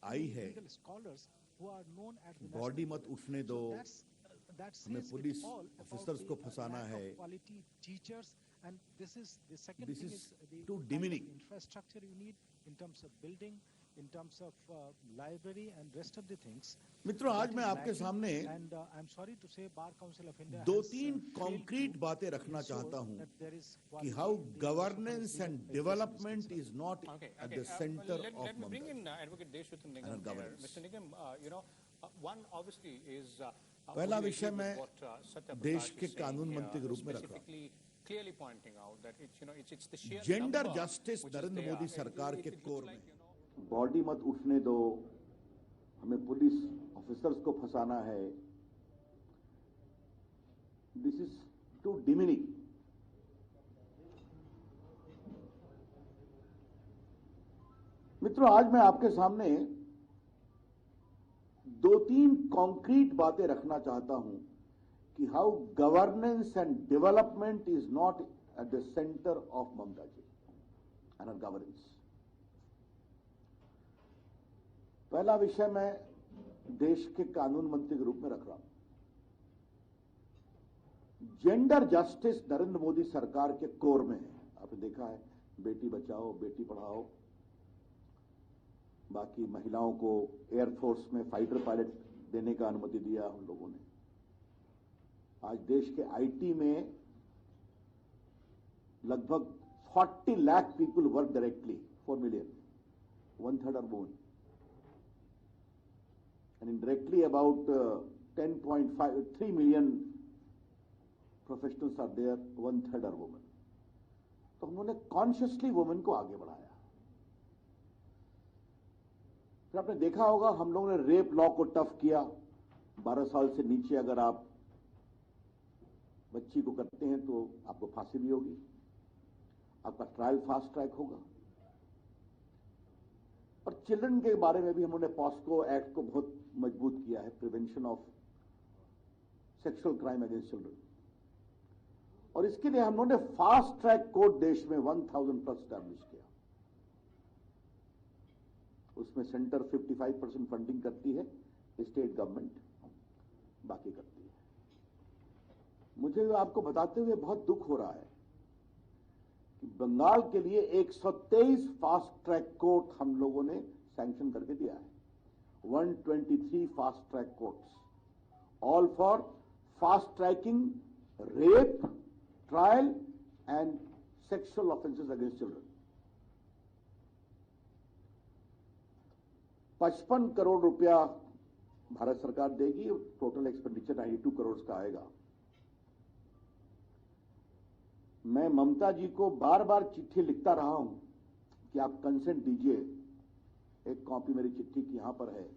आई है, बॉडी मत उठने दो, हमें पुलिस ऑफिसर्स को फंसाना है, दिस इज टू डिमिनिंग. मित्रों, आज मैं आपके सामने दो तीन कॉन्क्रीट बातें रखना चाहता हूं कि how governance and development is not at the centre of Mamata. पहला विषय मैं देश के कानून मंत्री के रूप में रख रहा हूं. जेंडर जस्टिस नरेंद्र मोदी सरकार के कोर में. बॉडी मत उठने दो, हमें पुलिस ऑफिसर्स को फंसाना है, दिस इज टू डिमिनिंग. मित्रों, आज मैं आपके सामने दो तीन कॉन्क्रीट बातें रखना चाहता हूं कि how governance and development is not at the centre of Mamata ji and governance. पहला विषय मैं देश के कानून मंत्री के रूप में रख रहा हूं. जेंडर जस्टिस नरेंद्र मोदी सरकार के कोर में है. आपने देखा है, बेटी बचाओ बेटी पढ़ाओ, बाकी महिलाओं को एयरफोर्स में फाइटर पायलट देने का अनुमति दिया हम लोगों ने. आज देश के आईटी में लगभग 40 lakh people work directly, 4 million, 1/3 are women. And indirectly about 10.3 million professionals are there, 1/3 are women. तो उन्होंने कॉन्शियसली वुमेन को आगे बढ़ाया. फिर आपने देखा होगा, हम लोगों ने रेप लॉ को टफ किया. 12 साल से नीचे अगर आप बच्ची को करते हैं तो आपको फांसी भी होगी, आपका ट्रायल फास्ट ट्रैक होगा. और चिल्ड्रन के बारे में भी हमने पॉस्को एक्ट को बहुत मजबूत किया है, prevention of sexual crime against children. और इसके लिए हम लोगों ने फास्ट ट्रैक कोर्ट देश में 1000 प्लस स्टैब्लिश किया. उसमें सेंटर 55% फंडिंग करती है, स्टेट गवर्नमेंट बाकी करती है. मुझे आपको बताते हुए बहुत दुख हो रहा है कि बंगाल के लिए 123 फास्ट ट्रैक कोर्ट हम लोगों ने सैंक्शन करके दिया है. 123 fast track courts, all for fast tracking rape trial and sexual offences against children. 55 crore रुपया भारत सरकार देगी. टोटल एक्सपेंडिचर 92 करोड़ का आएगा. मैं ममता जी को बार बार चिट्ठी लिखता रहा हूं कि आप कंसेंट दीजिए. एक कॉपी मेरी चिट्ठी की यहां पर है.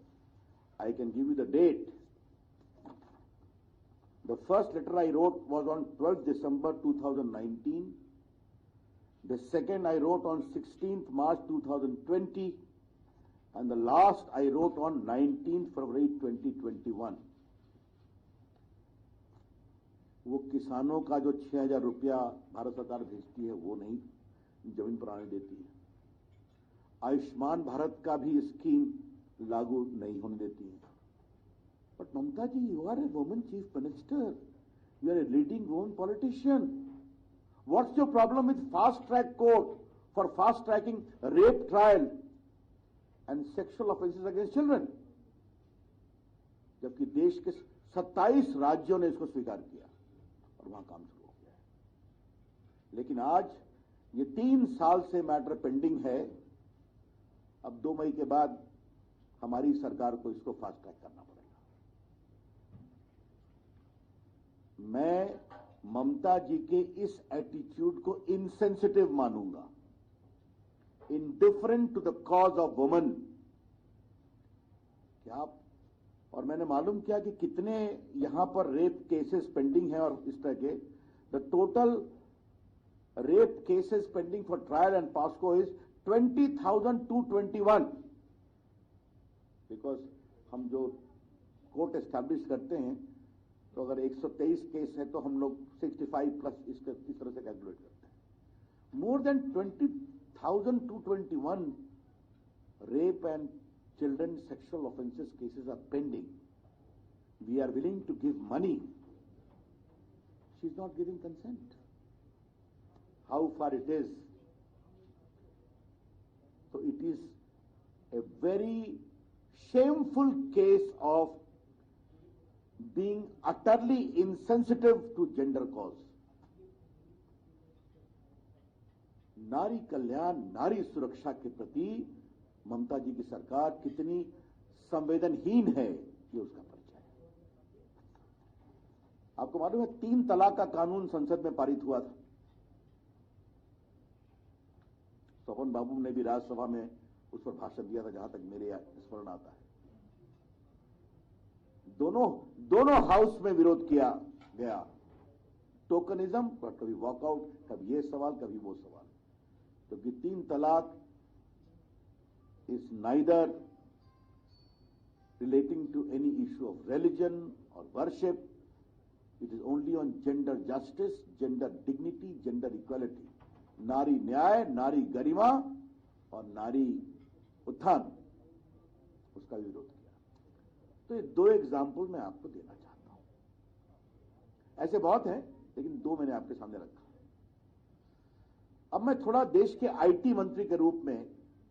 I can give you the date. The first letter I wrote was on 12 December 2019. The second I wrote on 16 March 2020. And the last I wrote on 19 February 2021. वो किसानों का जो 6000 रुपया भारत सरकार भेजती है वो नहीं जमीन पर आने देती है. आयुष्मान भारत का भी स्कीम लागू नहीं होने देती है. But Mamata ji, you are a women chief minister, you are a leading women politician. What's your problem with fast track court for fast tracking rape trial and sexual offences against children? जबकि देश के 27 राज्यों ने इसको स्वीकार किया और वहां काम शुरू हो गया है. लेकिन आज ये 3 साल से मैटर पेंडिंग है. अब 2 मई के बाद हमारी सरकार को इसको फास्ट ट्रैक करना पड़ेगा. मैं ममता जी के इस एटीट्यूड को इनसेंसिटिव मानूंगा, indifferent to the cause of women. क्या और मैंने मालूम किया कि कितने यहां पर रेप केसेस पेंडिंग हैं और इस तरह के. The total rape cases pending for trial and POCSO is 20,221. Because हम जो कोर्ट एस्टैब्लिश करते हैं तो अगर 123 केस है तो हम लोग 65 प्लस इस तरह से कैलकुलेट करते हैं. More than 20,221 rape and children sexual offenses cases are pending. We are willing to give money. She is not giving consent. How far it is? So it is a very shameful case of being utterly insensitive to gender cause. नारी कल्याण, नारी सुरक्षा के प्रति ममता जी की सरकार कितनी संवेदनहीन है, ये उसका परिचय है। आपको मालूम है 3 तलाक का कानून संसद में पारित हुआ था। सोहन बाबू ने भी राज्यसभा में उस पर भाषण दिया था, जहां तक मेरे स्मरण आता है। दोनों हाउस में विरोध किया गया। टोकनिज्म, कभी वॉकआउट, कभी ये सवाल, कभी वो सवाल। क्योंकि 3 तलाक is neither relating to any issue of religion or worship. It is only on gender justice, gender dignity, gender equality. नारी न्याय, नारी गरिमा और नारी उत्थान, उसका विरोध किया। तो ये 2 एग्जाम्पल मैं आपको देना चाहता हूं। ऐसे बहुत हैं, लेकिन 2 मैंने आपके सामने रखा। अब मैं थोड़ा देश के आईटी मंत्री के रूप में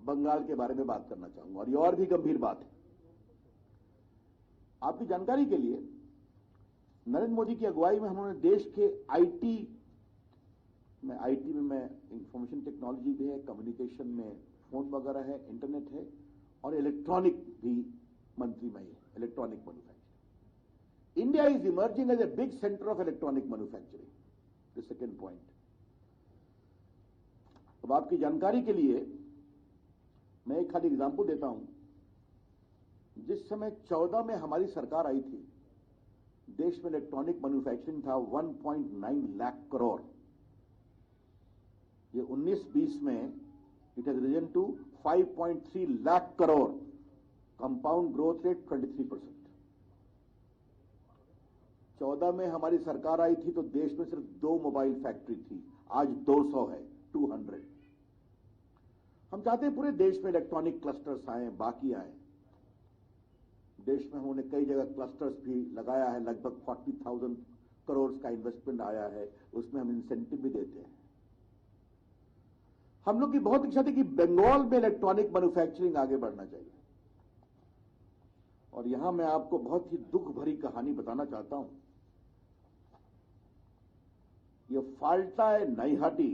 बंगाल के बारे में बात करना चाहूंगा, और ये और भी गंभीर बात है। आपकी जानकारी के लिए नरेंद्र मोदी की अगुवाई में हमने देश के आईटी में इंफॉर्मेशन टेक्नोलॉजी भी है, कम्युनिकेशन में फोन वगैरह है, इंटरनेट है, और इलेक्ट्रॉनिक भी मंत्री में है, electronic manufacturing. India is emerging as a big centre of electronic manufacturing. The second point. अब आपकी जानकारी के लिए मैं एक खाली एग्जाम्पल देता हूं। जिस समय 14 में हमारी सरकार आई थी, देश में इलेक्ट्रॉनिक मैन्युफैक्चरिंग था 1.9 लाख करोड़। ये 19-20 में it has risen to 5.3 lakh crore. Compound growth rate 23%। 14 में हमारी सरकार आई थी तो देश में सिर्फ 2 मोबाइल फैक्ट्री थी, आज 200 है, 200। हम चाहते हैं पूरे देश में इलेक्ट्रॉनिक क्लस्टर्स आए, बाकी आए। देश में हमने कई जगह क्लस्टर्स भी लगाया है, लगभग 40,000 करोड़ का इन्वेस्टमेंट आया है, उसमें हम इंसेंटिव भी देते हैं। हम लोग की बहुत इच्छा थी कि बंगाल में इलेक्ट्रॉनिक मैन्युफैक्चरिंग आगे बढ़ना चाहिए। और यहां मैं आपको बहुत ही दुख भरी कहानी बताना चाहता हूं। यह फाल्टा है नईहाटी,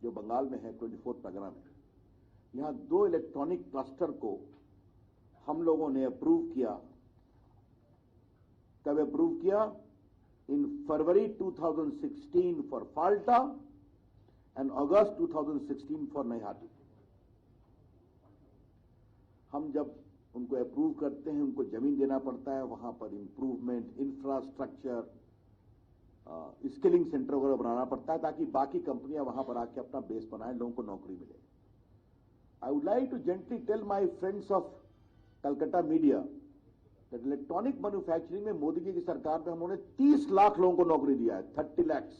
जो बंगाल में है, 24 परगना में। यहां 2 इलेक्ट्रॉनिक क्लस्टर को हम लोगों ने अप्रूव किया। कब अप्रूव किया? In February 2016 for Falta and August 2016 for Naihati. हम जब उनको अप्रूव करते हैं, उनको जमीन देना पड़ता है, वहां पर इंप्रूवमेंट, इंफ्रास्ट्रक्चर, स्किलिंग सेंटर वगैरह बनाना पड़ता है, ताकि बाकी कंपनियां वहां पर आके अपना बेस बनाएं, लोगों को नौकरी मिले। I would like to gently tell my friends of Calcutta media that electronic manufacturing में मोदी जी की सरकार में हमने 30 लाख लोगों को नौकरी दिया है, 30 lakhs।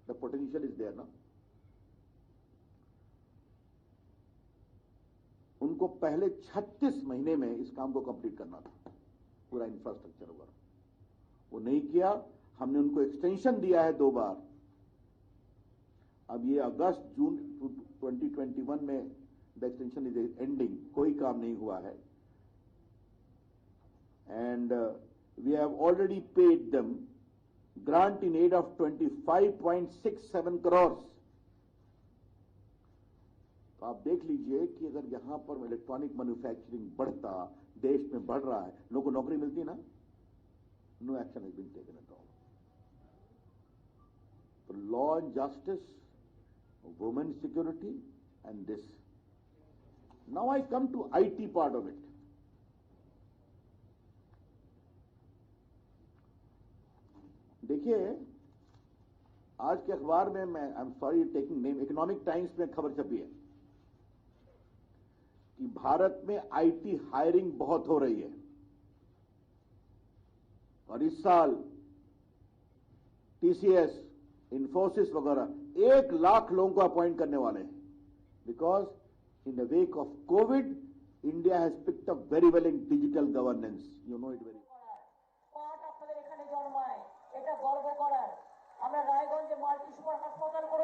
The potential is there ना। उनको पहले 36 महीने में इस काम को कंप्लीट करना था, पूरा इंफ्रास्ट्रक्चर वगैरह। वो नहीं किया। हमने उनको एक्सटेंशन दिया है 2 बार। अब ये अगस्त जून 2021 में द एक्सटेंशन इज एंडिंग, कोई काम नहीं हुआ है। And we have already paid them grant in aid of 25.67 crore. तो आप देख लीजिए कि अगर यहां पर इलेक्ट्रॉनिक मैन्युफैक्चरिंग बढ़ता, देश में बढ़ रहा है, लोगों को नौकरी मिलती ना। No action has been taken at all. तो law and justice, women security and this. Now I come to IT part of it. देखिए, आज के अखबार में, मैं I am sorry taking name, Economic Times में खबर छपी है कि भारत में आईटी हायरिंग बहुत हो रही है, और इस साल टीसीएस, इंफोसिस वगैरह 1 लाख लोगों को अपॉइंट करने वाले हैं। Because in the wake of Covid India has picked up very well in digital governance. You know it very well. পাট আপনাদের এখানে জন্মায়, এটা গর্ব করার। আমরা রায়গঞ্জে মাল্টি সুপার হাসপাতাল করে